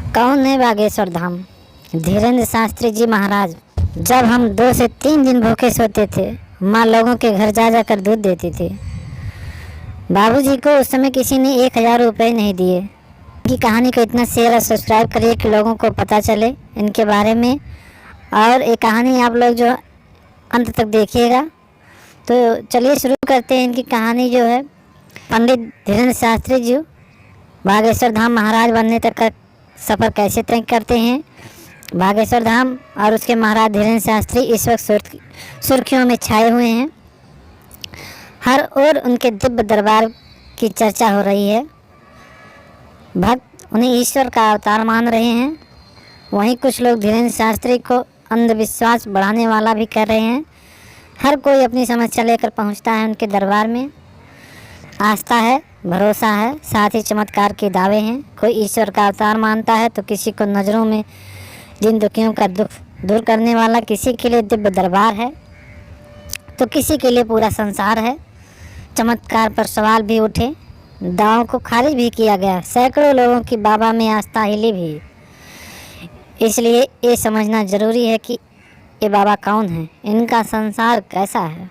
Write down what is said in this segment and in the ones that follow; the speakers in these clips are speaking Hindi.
कौन है बागेश्वर धाम? धीरेन्द्र शास्त्री जी महाराज। जब हम 2 से 3 दिन भूखे सोते थे, माँ लोगों के घर जा जाकर दूध देती थी। बाबूजी को उस समय किसी ने 1000 रुपये नहीं दिए। इनकी कहानी को इतना शेयर और सब्सक्राइब करिए कि लोगों को पता चले इनके बारे में, और ये कहानी आप लोग जो अंत तक देखिएगा। तो चलिए शुरू करते हैं इनकी कहानी जो है। पंडित धीरेन्द्र शास्त्री जी बागेश्वर धाम महाराज बनने तक का सफ़र कैसे तय करते हैं। बागेश्वर धाम और उसके महाराज धीरेन्द्र शास्त्री इस वक्त सुर्खियों में छाए हुए हैं। हर ओर उनके दिव्य दरबार की चर्चा हो रही है। भक्त उन्हें ईश्वर का अवतार मान रहे हैं। वहीं कुछ लोग धीरेन्द्र शास्त्री को अंधविश्वास बढ़ाने वाला भी कर रहे हैं। हर कोई अपनी समस्या लेकर पहुंचता है उनके दरबार में। आस्था है, भरोसा है, साथ ही चमत्कार के दावे हैं। कोई ईश्वर का अवतार मानता है तो किसी को नज़रों में जिन दुखियों का दुख दूर करने वाला, किसी के लिए दिव्य दरबार है तो किसी के लिए पूरा संसार है। चमत्कार पर सवाल भी उठे, दावों को खारिज भी किया गया। सैकड़ों लोगों की बाबा में आस्था हिली भी। इसलिए ये समझना ज़रूरी है कि ये बाबा कौन है, इनका संसार कैसा है।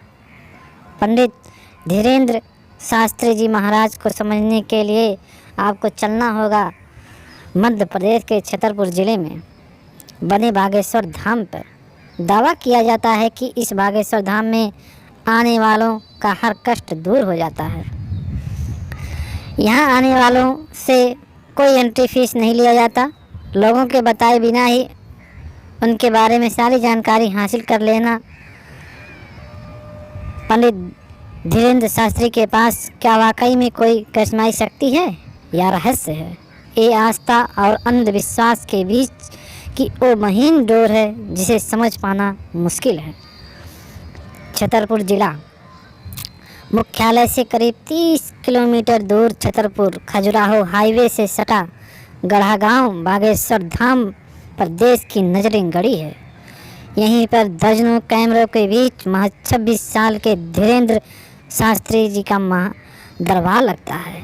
पंडित धीरेन्द्र शास्त्री जी महाराज को समझने के लिए आपको चलना होगा मध्य प्रदेश के छतरपुर ज़िले में बने बागेश्वर धाम पर। दावा किया जाता है कि इस बागेश्वर धाम में आने वालों का हर कष्ट दूर हो जाता है। यहाँ आने वालों से कोई एंट्री फीस नहीं लिया जाता। लोगों के बताए बिना ही उनके बारे में सारी जानकारी हासिल कर लेना पंडित धीरेन्द्र शास्त्री के पास क्या वाकई में कोई करिश्माई शक्ति है या रहस्य है? ये आस्था और अंधविश्वास के बीच की वो महीन डोर है जिसे समझ पाना मुश्किल है। छतरपुर जिला मुख्यालय से करीब 30 किलोमीटर दूर छतरपुर खजुराहो हाईवे से सटा गढ़ा गांव बागेश्वर धाम पर देश की नज़रें गड़ी है। यहीं पर दर्जनों कैमरों के बीच महज 26 साल के धीरेन्द्र शास्त्री जी का दरबार लगता है,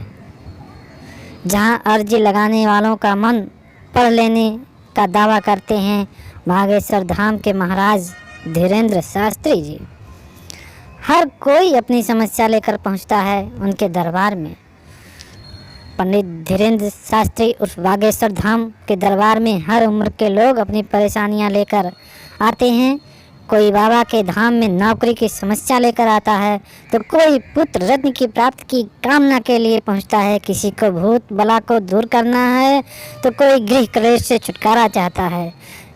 जहां अर्जी लगाने वालों का मन पढ़ लेने का दावा करते हैं बागेश्वर धाम के महाराज धीरेन्द्र शास्त्री जी। हर कोई अपनी समस्या लेकर पहुंचता है उनके दरबार में। पंडित धीरेन्द्र शास्त्री उर्फ बागेश्वर धाम के दरबार में हर उम्र के लोग अपनी परेशानियां लेकर आते हैं। कोई बाबा के धाम में नौकरी की समस्या लेकर आता है तो कोई पुत्र रत्न की प्राप्ति की कामना के लिए पहुंचता है। किसी को भूत बला को दूर करना है तो कोई गृह क्लेश से छुटकारा चाहता है।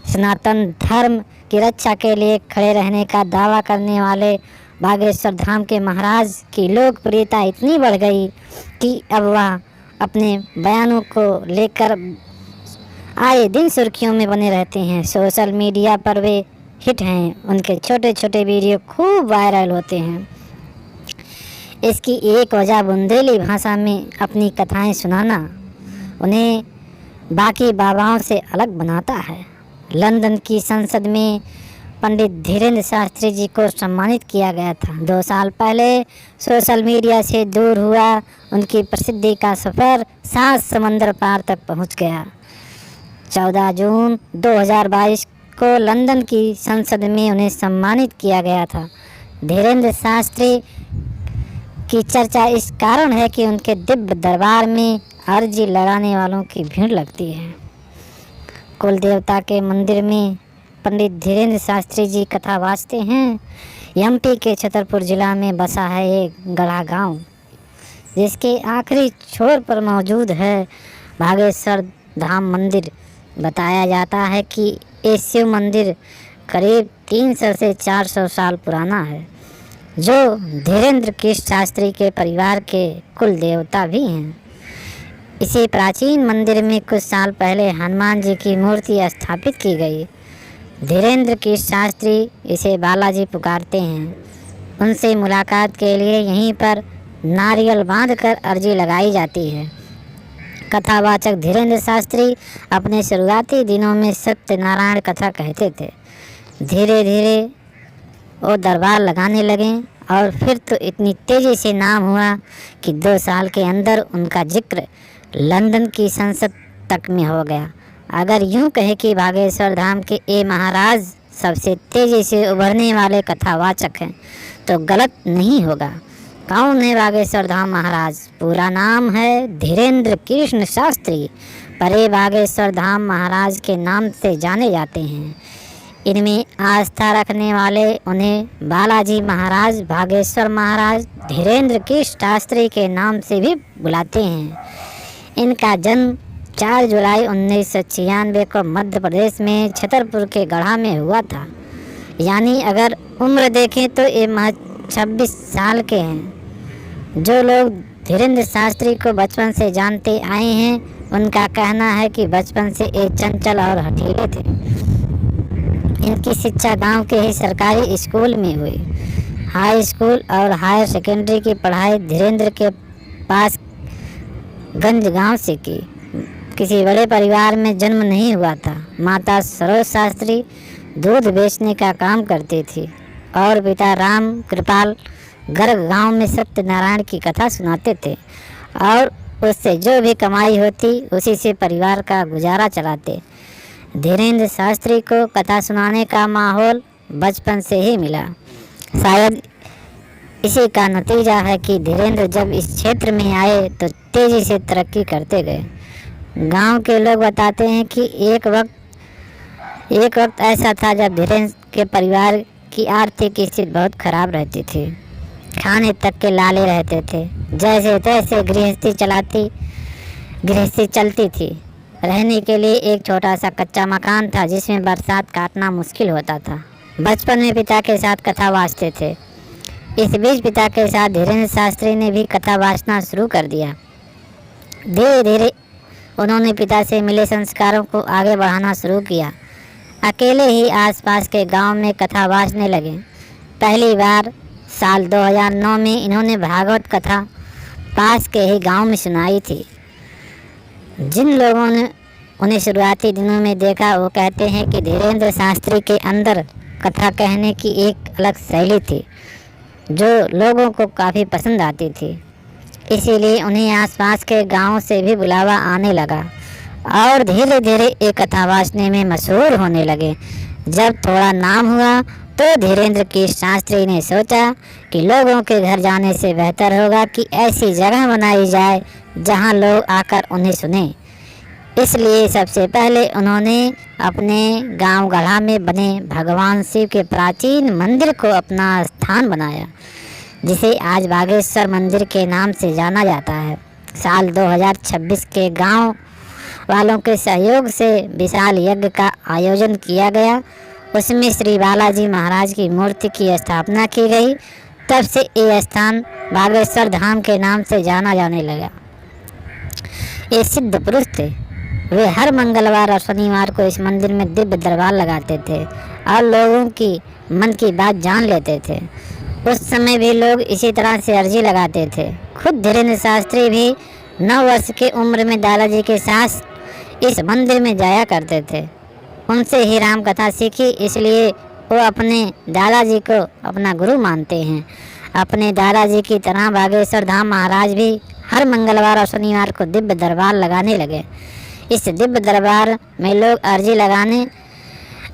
सनातन धर्म की रक्षा के लिए खड़े रहने का दावा करने वाले बागेश्वर धाम के महाराज की लोकप्रियता इतनी बढ़ गई कि अब वह अपने बयानों को लेकर आए दिन सुर्खियों में बने रहते हैं। सोशल मीडिया पर वे हिट हैं। उनके छोटे छोटे वीडियो खूब वायरल होते हैं। इसकी एक वजह बुंदेली भाषा में अपनी कथाएं सुनाना उन्हें बाकी बाबाओं से अलग बनाता है। लंदन की संसद में पंडित धीरेन्द्र शास्त्री जी को सम्मानित किया गया था। 2 साल पहले सोशल मीडिया से दूर हुआ उनकी प्रसिद्धि का सफ़र 7 समंदर पार तक पहुंच गया। 14 जून 2022 को लंदन की संसद में उन्हें सम्मानित किया गया था। धीरेन्द्र शास्त्री की चर्चा इस कारण है कि उनके दिव्य दरबार में अर्जी लगाने वालों की भीड़ लगती है। कुल देवता के मंदिर में पंडित धीरेन्द्र शास्त्री जी कथा वाचते हैं। एमपी के छतरपुर जिला में बसा है एक गढ़ा गांव, जिसके आखिरी छोर पर मौजूद है बागेश्वर धाम मंदिर। बताया जाता है कि ये शिव मंदिर करीब 300 से 400 साल पुराना है, जो धीरेन्द्र कृष्ण शास्त्री के परिवार के कुल देवता भी हैं। इसी प्राचीन मंदिर में कुछ साल पहले हनुमान जी की मूर्ति स्थापित की गई। धीरेन्द्र कृष्ण शास्त्री इसे बालाजी पुकारते हैं। उनसे मुलाकात के लिए यहीं पर नारियल बांधकर अर्जी लगाई जाती है। कथावाचक धीरेन्द्र शास्त्री अपने शुरुआती दिनों में सत्यनारायण कथा कहते थे। धीरे धीरे वो दरबार लगाने लगे और फिर तो इतनी तेज़ी से नाम हुआ कि 2 साल के अंदर उनका जिक्र लंदन की संसद तक में हो गया। अगर यूं कहे कि बागेश्वर धाम के ए महाराज सबसे तेजी से उभरने वाले कथावाचक हैं तो गलत नहीं होगा। कौन है बागेश्वर धाम महाराज? पूरा नाम है धीरेन्द्र कृष्ण शास्त्री, पर ये बागेश्वर धाम महाराज के नाम से जाने जाते हैं। इनमें आस्था रखने वाले उन्हें बालाजी महाराज, बागेश्वर महाराज, धीरेन्द्र कृष्ण शास्त्री के नाम से भी बुलाते हैं। इनका जन्म 4 जुलाई 1996 को मध्य प्रदेश में छतरपुर के गढ़ा में हुआ था। यानी अगर उम्र देखें तो ये महज 26 साल के हैं। जो लोग धीरेन्द्र शास्त्री को बचपन से जानते आए हैं उनका कहना है कि बचपन से ये चंचल और हठीले थे। इनकी शिक्षा गांव के ही सरकारी स्कूल में हुई। हाई स्कूल और हायर सेकेंडरी की पढ़ाई धीरेन्द्र के पास गंज गांव से की। किसी बड़े परिवार में जन्म नहीं हुआ था। माता सरोज शास्त्री दूध बेचने का काम करती थी और पिता राम कृपाल गर्ग गांव में सत्यनारायण की कथा सुनाते थे और उससे जो भी कमाई होती उसी से परिवार का गुजारा चलाते। धीरेन्द्र शास्त्री को कथा सुनाने का माहौल बचपन से ही मिला। शायद इसी का नतीजा है कि धीरेन्द्र जब इस क्षेत्र में आए तो तेज़ी से तरक्की करते गए। गांव के लोग बताते हैं कि एक वक्त ऐसा था जब धीरेन्द्र के परिवार की आर्थिक स्थिति बहुत खराब रहती थी। खाने तक के लाले रहते थे। जैसे तैसे गृहस्थी चलती थी। रहने के लिए एक छोटा सा कच्चा मकान था जिसमें बरसात काटना मुश्किल होता था। बचपन में पिता के साथ कथा वाचते थे। इस बीच पिता के साथ धीरेन्द्र शास्त्री ने भी कथा वाचना शुरू कर दिया। धीरे धीरे उन्होंने पिता से मिले संस्कारों को आगे बढ़ाना शुरू किया। अकेले ही आसपास के गांव में कथा वाचने लगे। पहली बार साल 2009 में इन्होंने भागवत कथा पास के ही गांव में सुनाई थी। जिन लोगों ने उन्हें शुरुआती दिनों में देखा वो कहते हैं कि धीरेन्द्र शास्त्री के अंदर कथा कहने की एक अलग शैली थी जो लोगों को काफ़ी पसंद आती थी। इसीलिए उन्हें आसपास के गांव से भी बुलावा आने लगा और धीरे धीरे ये कथा वाचने में मशहूर होने लगे। जब थोड़ा नाम हुआ तो धीरेन्द्र कृष्ण शास्त्री ने सोचा कि लोगों के घर जाने से बेहतर होगा कि ऐसी जगह बनाई जाए जहां लोग आकर उन्हें सुने। इसलिए सबसे पहले उन्होंने अपने गांव गढ़ा में बने भगवान शिव के प्राचीन मंदिर को अपना स्थान बनाया, जिसे आज बागेश्वर मंदिर के नाम से जाना जाता है। साल 2026 के गांव वालों के सहयोग से विशाल यज्ञ का आयोजन किया गया। उसमें श्री बालाजी महाराज की मूर्ति की स्थापना की गई। तब से ये स्थान बागेश्वर धाम के नाम से जाना जाने लगा। ये सिद्ध पुरुष थे। वे हर मंगलवार और शनिवार को इस मंदिर में दिव्य दरबार लगाते थे और लोगों की मन की बात जान लेते थे। उस समय भी लोग इसी तरह से अर्जी लगाते थे। खुद धीरेन्द्र शास्त्री भी 9 वर्ष की उम्र में दादाजी के साथ इस मंदिर में जाया करते थे। उनसे ही राम कथा सीखी, इसलिए वो अपने दादाजी को अपना गुरु मानते हैं। अपने दादाजी की तरह बागेश्वर धाम महाराज भी हर मंगलवार और शनिवार को दिव्य दरबार लगाने लगे। इस दिव्य दरबार में लोग अर्जी लगाने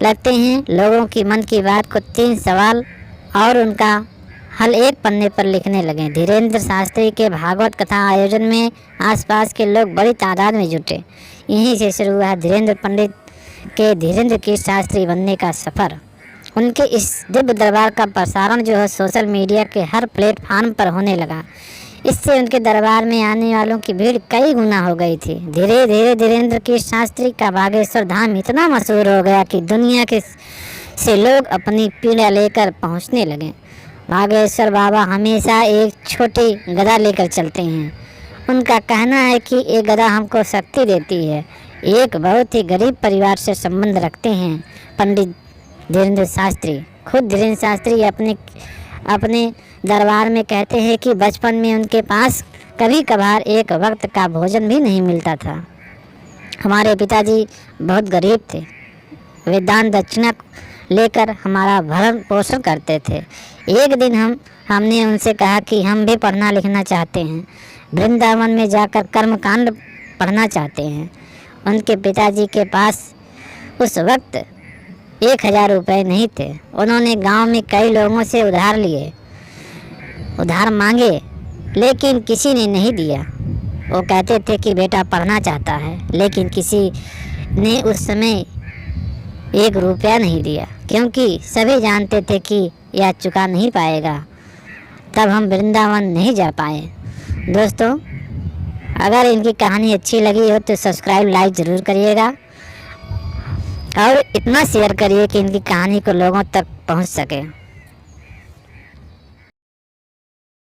लगते हैं। लोगों की मन की बात को 3 सवाल और उनका हल एक पन्ने पर लिखने लगे। धीरेन्द्र शास्त्री के भागवत कथा आयोजन में आसपास के लोग बड़ी तादाद में जुटे। यहीं से शुरू हुआ धीरेन्द्र पंडित के धीरेन्द्र कृष्ण शास्त्री बनने का सफ़र। उनके इस दिव्य दरबार का प्रसारण जो है सोशल मीडिया के हर प्लेटफार्म पर होने लगा। इससे उनके दरबार में आने वालों की भीड़ कई गुना हो गई थी। धीरे धीरे धीरेन्द्र कृष्ण शास्त्री का बागेश्वर धाम इतना मशहूर हो गया कि दुनिया के से लोग अपनी पीड़ा लेकर पहुंचने लगे। बागेश्वर बाबा हमेशा एक छोटी गदा लेकर चलते हैं। उनका कहना है कि ये गदा हमको शक्ति देती है। एक बहुत ही गरीब परिवार से संबंध रखते हैं पंडित धीरेन्द्र शास्त्री। खुद धीरेन्द्र शास्त्री अपने दरबार में कहते हैं कि बचपन में उनके पास कभी कभार एक वक्त का भोजन भी नहीं मिलता था। हमारे पिताजी बहुत गरीब थे। वे दान दक्षिणा लेकर हमारा भरण पोषण करते थे। एक दिन हमने उनसे कहा कि हम भी पढ़ना लिखना चाहते हैं, वृंदावन में जाकर कर्मकांड पढ़ना चाहते हैं। उनके पिताजी के पास उस वक्त 1000 रुपये नहीं थे। उन्होंने गांव में कई लोगों से उधार मांगे, लेकिन किसी ने नहीं दिया। वो कहते थे कि बेटा पढ़ना चाहता है, लेकिन किसी ने उस समय 1 रुपया नहीं दिया, क्योंकि सभी जानते थे कि यह चुका नहीं पाएगा। तब हम वृंदावन नहीं जा पाए। दोस्तों, अगर इनकी कहानी अच्छी लगी हो तो सब्सक्राइब लाइक ज़रूर करिएगा और इतना शेयर करिए कि इनकी कहानी को लोगों तक पहुंच सके।